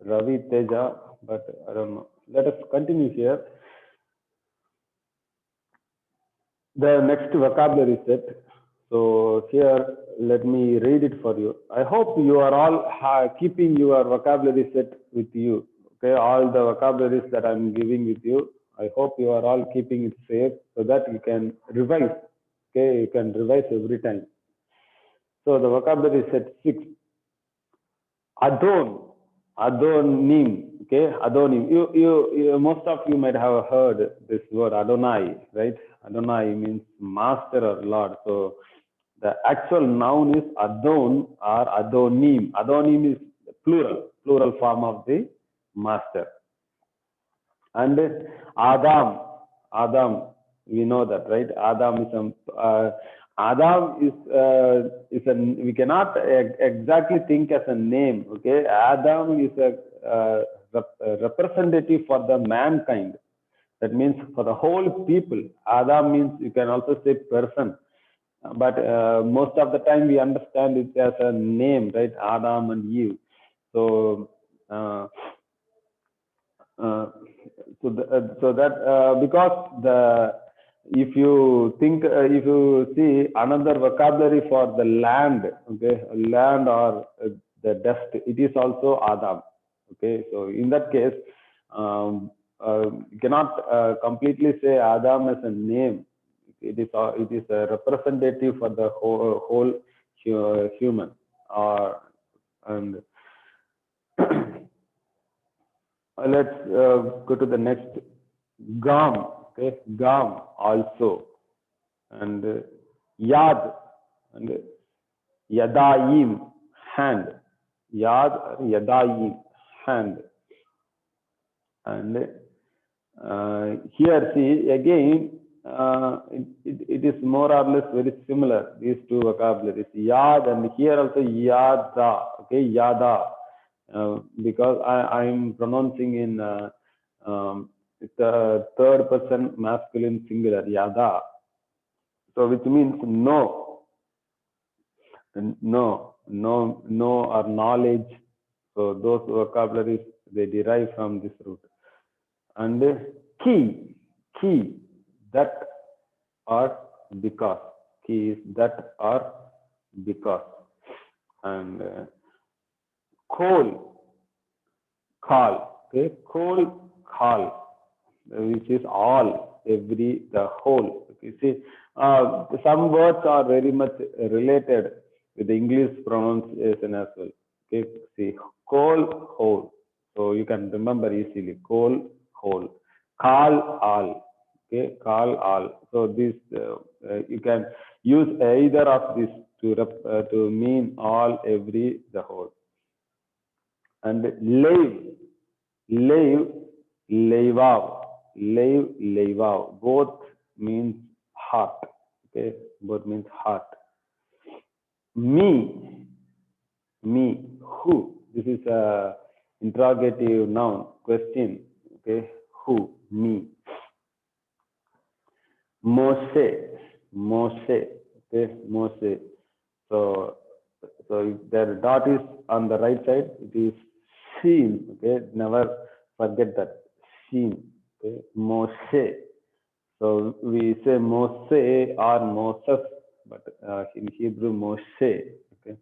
Ravi Teja, but I don't know. Let us continue here. The next vocabulary set. So here, let me read it for you. I hope you are all keeping your vocabulary set with you. Okay, all the vocabularies that I'm giving with you. I hope you are all keeping it safe so that you can revise. Okay, you can revise every time. So the vocabulary set 6. Adon, Adonim. Okay, Adonim. Most of you might have heard this word Adonai, right? Adonai means master or Lord. So the actual noun is Adon or Adonim. Adonim is plural form of the master. And Adam, we know that, right? Adam is a, we cannot exactly think as a name. Okay, Adam is a representative for the mankind. That means for the whole people. Adam means you can also say person, but most of the time we understand it as a name, right? Adam and Eve. So. So that because the if you think if you see another vocabulary for the land, okay, land or the dust, it is also Adam. Okay, so in that case, you cannot completely say Adam as a name. It is a representative for the whole human. And let's go to the next. Gam, okay, gam also, and yad, and yadayim, hand, yad, yadayim, hand, and here see again, it is more or less very similar, these two vocabularies, yad, and here also yada, okay, yada. Because I'm pronouncing in the third person masculine singular, yada. So which means no, or knowledge. So those vocabularies, they derive from this root. And key, that or because. Key is that or because. And call, okay, call, which is all, every, the whole. You see, some words are very much related with the English pronunciation as well. Okay, see, call, whole. So you can remember easily, call, whole, call, all. Okay, call, all. So this you can use either of these to mean all, every, the whole. And lave, levav, both means heart. Okay, both means heart. Me, who? This is a interrogative noun, question. Okay, who? Me. Moshe, okay, Moshe. So if their dot is on the right side, it is Sheen. Okay, never forget that, Sheen. Okay, Moshe. So we say Moshe or Moses, but in Hebrew Moshe. Okay,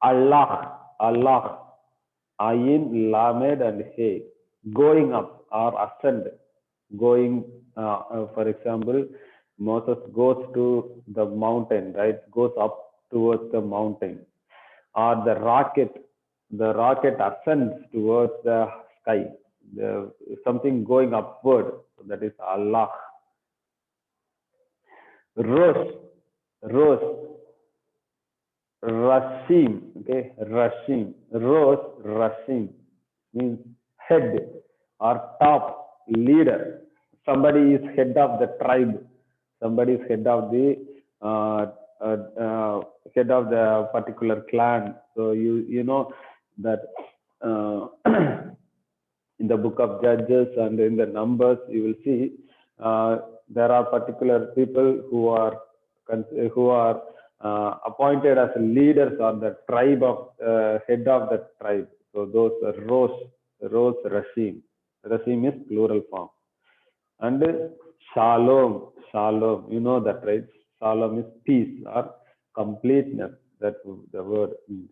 Allah, Ayin, Lamed, and He. Going up or ascend. Going, for example, Moses goes to the mountain, right? Goes up towards the mountain. Or the rocket ascends towards the sky. Something going upward. So that is Allah. Rosh, Rashim, okay, Rashim, Rosh, Rashim means head or top, leader. Somebody is head of the tribe. Somebody is head of the particular clan. So you know that in the book of Judges and in the Numbers, you will see there are particular people who are appointed as leaders on the tribe of head of the tribe. So those rose, rashim. Rashim is plural form. And shalom, you know that, right? Shalom is peace or completeness. That the word means.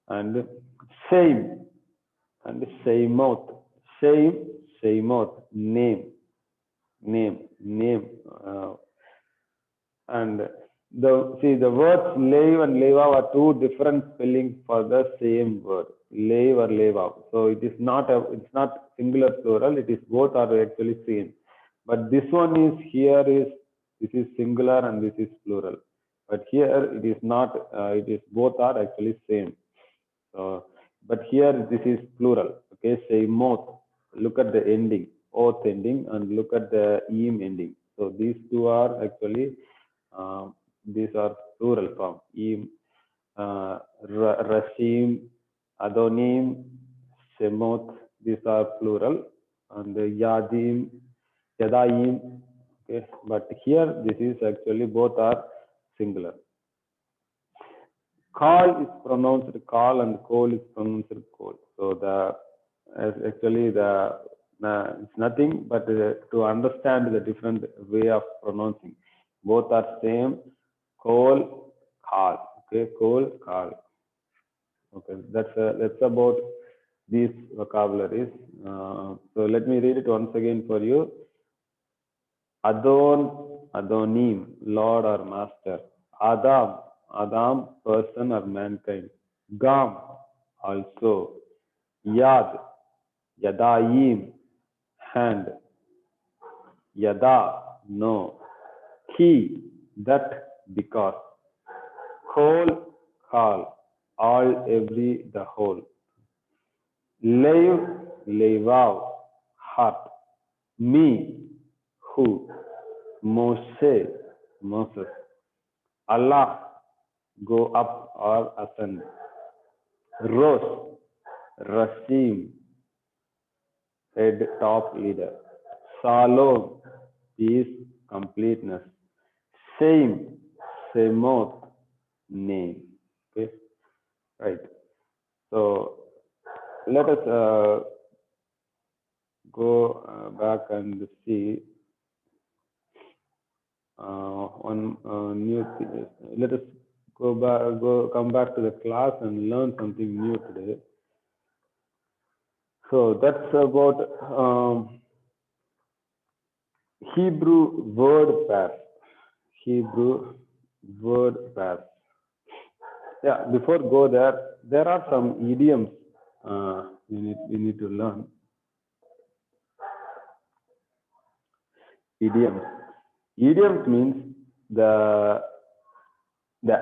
And shame and shamoth. Shamoth, name. And the words lave and leva are two different spellings for the same word, lave or leva. So it's not singular plural. It is both are actually same. But this one is here is this is singular and this is plural. But here it is not. It is both are actually same. So, but here this is plural. Okay, say moth. Look at the ending, oath ending, and look at the eam ending. So these two are actually these are plural form. Eam, Rashim, Adonim, Shemoth. These are plural, and Yadim, Yadaim. Okay, but here this is actually both are singular. Call is pronounced call and coal is pronounced coal. So actually it's nothing but to understand the different way of pronouncing. Both are same. Coal, call. Okay, coal, call. Okay, that's about these vocabularies. So let me read it once again for you. Adonim, Lord or Master. Adam, person or mankind. Gam, also. Yad, Yadayim, hand. Yada, no. Ki, that, because. Kol, call. All, every, the whole. Leiv, leivav, heart. Me, who. Moshe, Moses. Allah, go up or ascend. Rosh, Rashim, head, top, leader. Shalom, peace, completeness. Shame, Shemoth, name. Okay, right. So let us go back and see one new thing. Let us come back to the class and learn something new today. So that's about Hebrew word pair. Hebrew word pair. Yeah, before go there are some idioms we need to learn. Idioms means the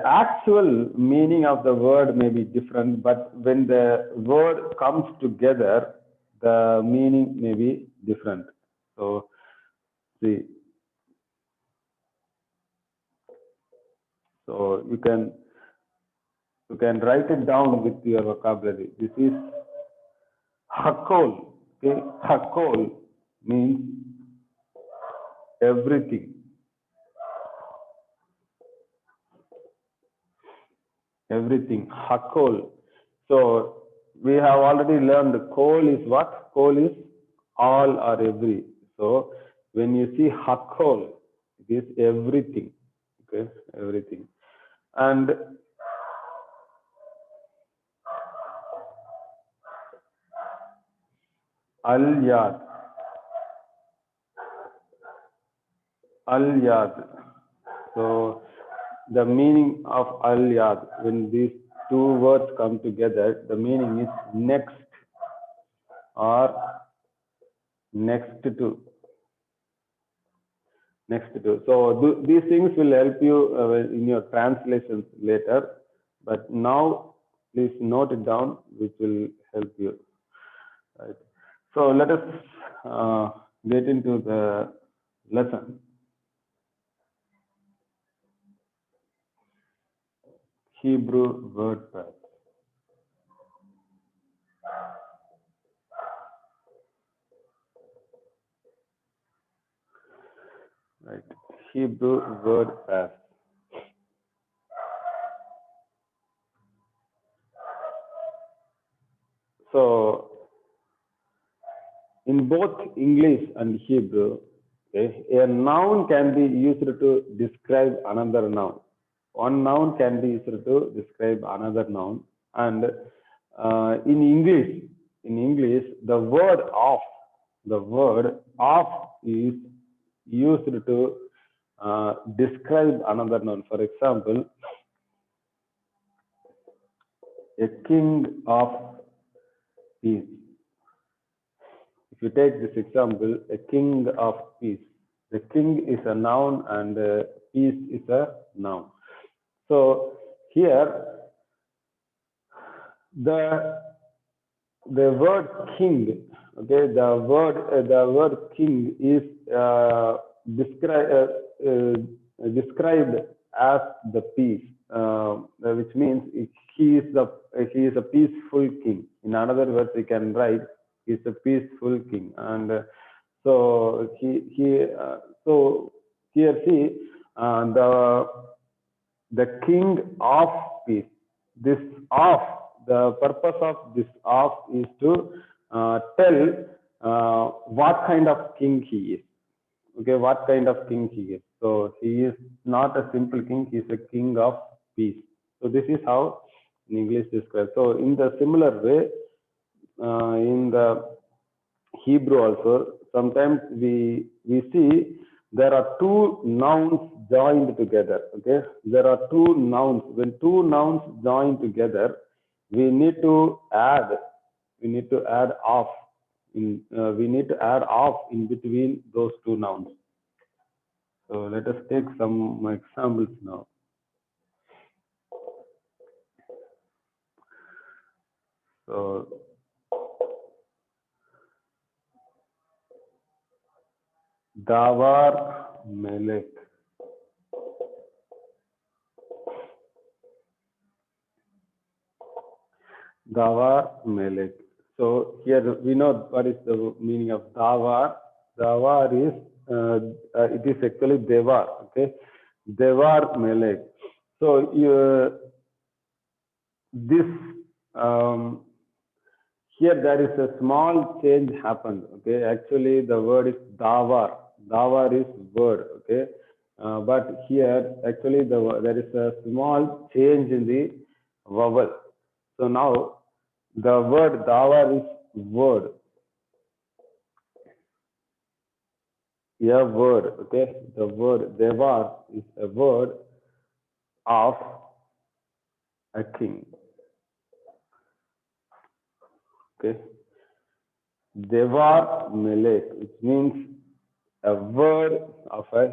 actual meaning of the word may be different, but when the word comes together, the meaning may be different. So, see, so you can write it down with your vocabulary. This is hakol. Okay, hakol means everything. Everything, hakol. So we have already learned kol is what? Kol is all or every. So when you see hakol, it is everything. Okay, everything. And al-yad. Al-yad. So the meaning of al-yad, when these two words come together, the meaning is next or next to. So these things will help you in your translations later. But now, please note it down, which will help you. Right. So let us get into the lesson. Hebrew word pair. Right. Hebrew word pair. So in both English and Hebrew, okay, a noun can be used to describe another noun. One noun can be used to describe another noun. And in English, the word of is used to describe another noun. For example, a king of peace. If you take this example, a king of peace. The king is a noun and peace is a noun. So here the word king, okay, the word king is described as the peace, which means he is a peaceful king. In other words, we can write he is a peaceful king, and so so here see the king of peace. This of, the purpose of this of is to tell what kind of king he is. Okay, what kind of king he is. So he is not a simple king, he is a king of peace. So this is how in English described. So in the similar way, in the Hebrew also, sometimes we see there are two nouns joined together. Okay, there are two nouns. When two nouns join together, we need to add off. We need to add off in between those two nouns. So let us take some examples now. So Davar Melek. Davar Melek. So here we know what is the meaning of Davar. Davar is it is actually Devar. Okay, Devar Melek. So this here there is a small change happened. Okay, actually the word is Davar. Davar is word. Okay, but here actually there is a small change in the vowel. So now the word Davar is word. A word. Okay, the word Devar is a word of a king. Okay, Devar Melek, which means a word of a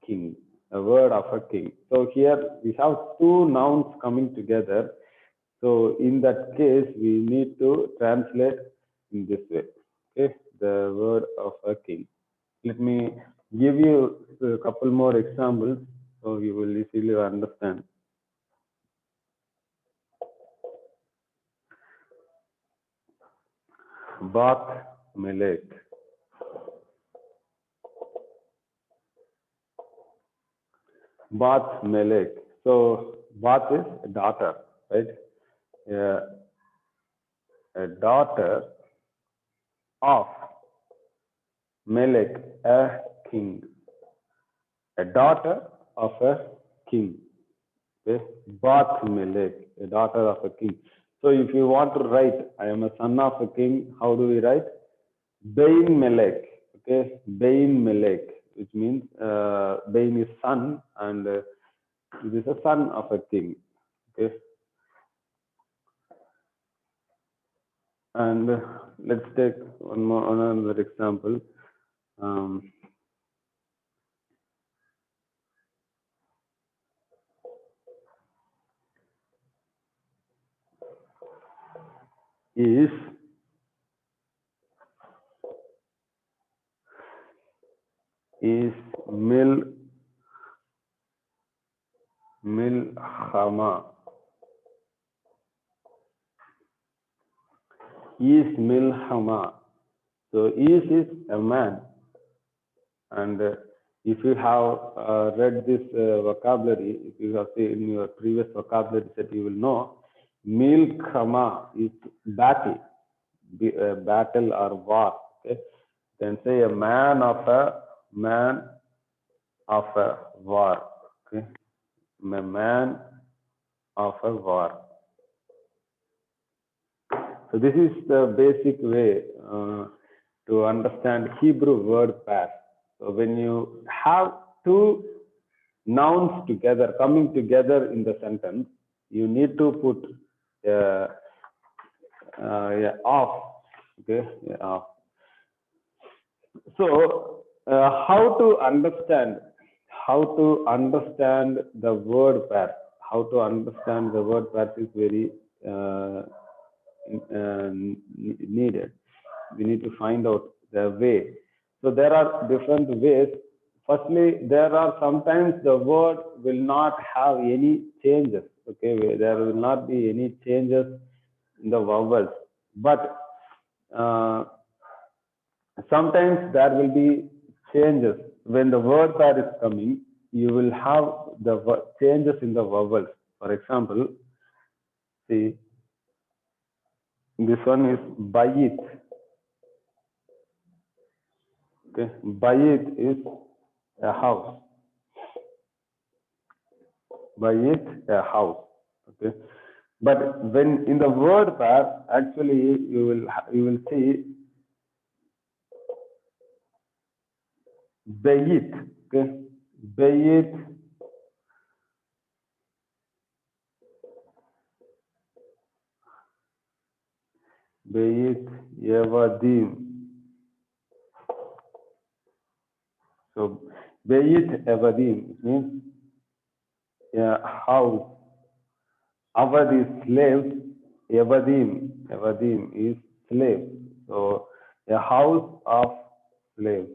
king. A word of a king. So here we have two nouns coming together. So in that case, we need to translate in this way. Okay, the word of a king. Let me give you a couple more examples so you will easily understand. Bath Melek. Bath Melek. So Bath is a daughter, right? A daughter of Melek, a king. A daughter of a king. Okay? Bath Melek, a daughter of a king. So if you want to write, I am a son of a king, how do we write? Bain Melek. Okay, Bain Melek, which means Bain is son, and it is a son of a king. Okay, and let's take another example. Is Milhama. Is Milhama. So is a man, and if you have read this vocabulary, if you have seen in your previous vocabulary set, you will know Milkhama is battle. battle or war. Okay, then say a man of a war. Okay, a man of a war. So this is the basic way to understand Hebrew word pair. So when you have two nouns together, coming together in the sentence, you need to put off. Okay, off. So how to understand the word pair? How to understand the word pair is very needed. We need to find out the way. So there are different ways. Firstly, there are sometimes the word will not have any changes. Okay, there will not be any changes in the vowels, but sometimes there will be changes when the word pair is coming. You will have the changes in the vowels. For example, see, this one is bayit. Okay, bayit is a house. Bayit, a house. Okay, but when in the word pair, actually you will see bayit. Okay, bayit, bayit, yevadim. So bayit evadim means a house. Avad is slave. Evadim is slave. So a house of slave.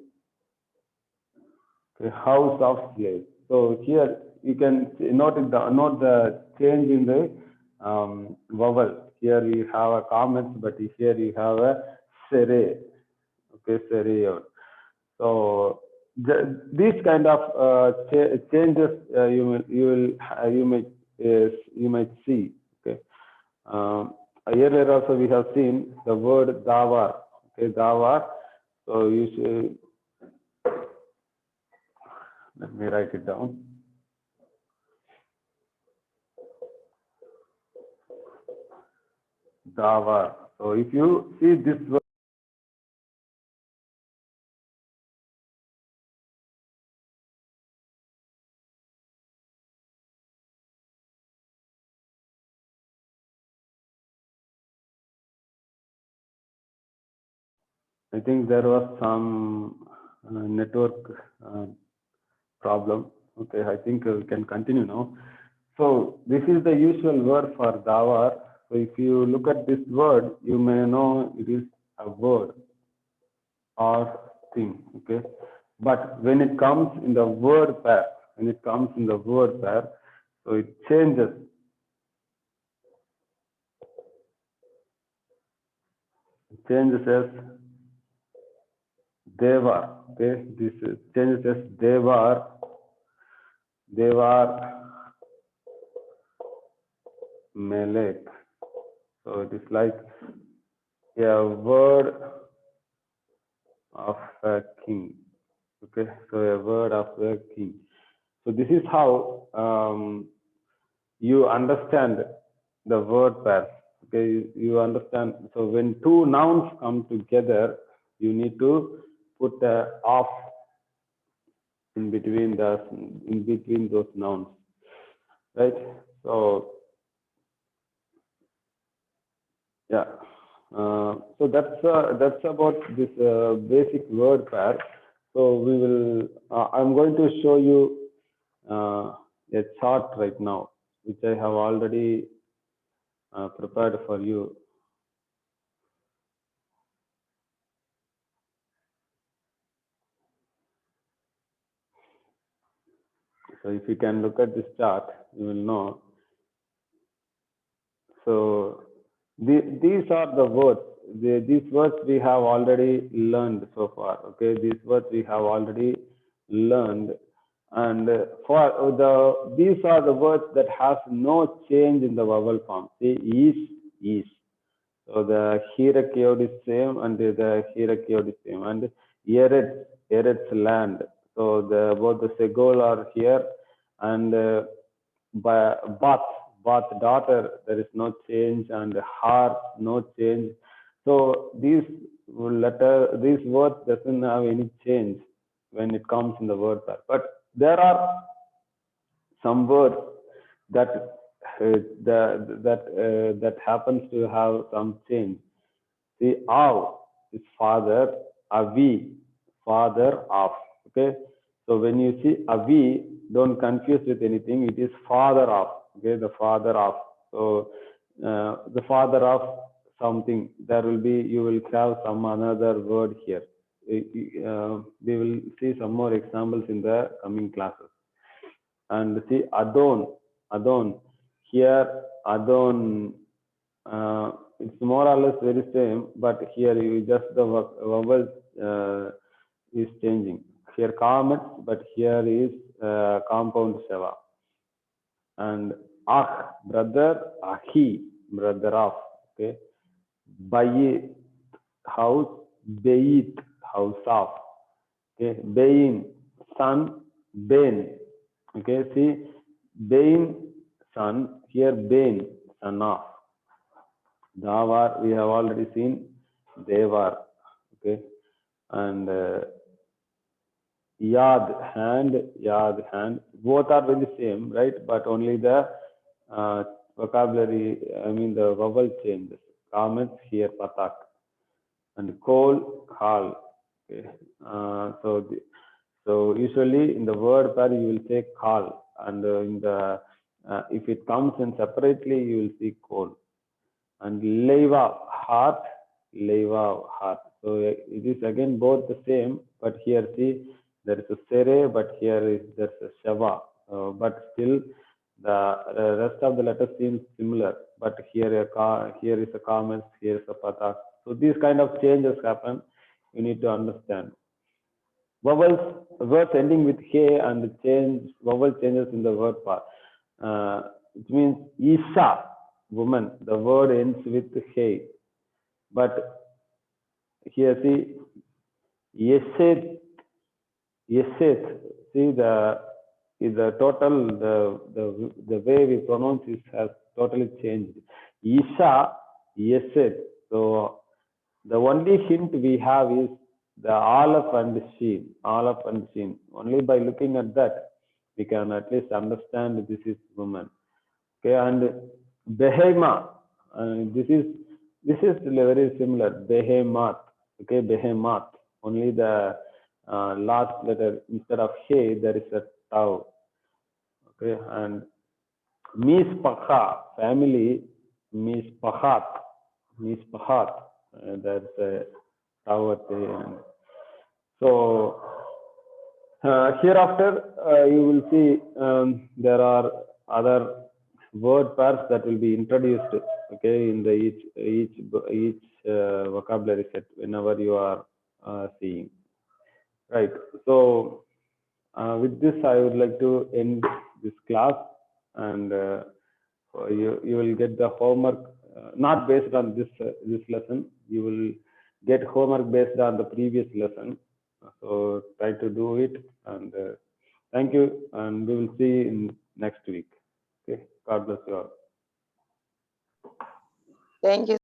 A house of slave. So here you can note the change in the vowel. Here you have a comment, but here you have a sere. Okay, sere. So these kind of changes you might see. Okay. Earlier also we have seen the word dawar. Okay, dawar. So you should, let me write it down. Dawar. So if you see this word, I think there was some network problem. Okay, I think we can continue now. So this is the usual word for dawar. So if you look at this word, you may know it is a word or thing. Okay, but when it comes in the word pair, so it changes. It changes as devar. Okay, this changes as devar, melek. So it is like a word of a king. Okay, so a word of a king. So this is how you understand the word pair. Okay, you understand. So when two nouns come together, you need to put a off in between those nouns, right? So yeah. So that's about this basic word pair. So we will. I'm going to show you a chart right now, which I have already prepared for you. So if you can look at this chart, you will know. So these are the words. These words we have already learned so far. Okay, these words we have already learned, and these are the words that has no change in the vowel form. Say is. So the Hirakiod is same and the Hirakiod is same. And Eretz land. So both the Segol are here and Bath daughter, there is no change, and Har, no change. So these words doesn't have any change when it comes in the word pair. But there are some words that that happens to have some change. See, Av is father, Avi, father of. Okay, so when you see Avi, don't confuse with anything. It is father of. Okay, the father of. So the father of something. There will be, you will have some another word here. We will see some more examples in the coming classes. And see Adon here, Adon, it's more or less very same, but here you just the vowel is changing. Here Kamet, but here is compound Shava. And brother, Ahi, brother of. Okay, Bayit, house, Beit, house of. Okay, Bain, son, Ben. Okay, see, Bain, son, here Bain, son of. Davar, we have already seen, Devar. Okay, and Yad, hand. Both are very same, right? But only the vocabulary, I mean the vowel changes. Comments here, Patak. And Kol, Khal. Okay, so usually in the word pair you will say Khal, and in the if it comes in separately you will see Kol. And Leiva, heart, So it is again both the same, but here see there is a Sere, but here is there's a Shava. But still the rest of the letters seem similar, but here is a comment, here is a Patak. So these kind of changes happen. You need to understand. Vowels, words ending with he and vowel changes in the word part. It means Isha, woman. The word ends with he. But here see, Yeset, see the total, the way we pronounce it has totally changed. Isha, Yeset. So the only hint we have is the Aleph and Sheen. Only by looking at that, we can at least understand this is woman. Okay, and Behema, this is very similar. Behemoth. Okay, Behemoth. Only the last letter instead of he, there is a tau. Okay, and Mispakha, family, Mispachat. There's a tau at the end. So hereafter you will see there are other word pairs that will be introduced, okay, in the each vocabulary set whenever you are seeing, right? So with this I would like to end this class, and you will get the homework not based on this lesson. You will get homework based on the previous lesson, so try to do it, and thank you, and we will see in next week. Okay, God bless you all. Thank you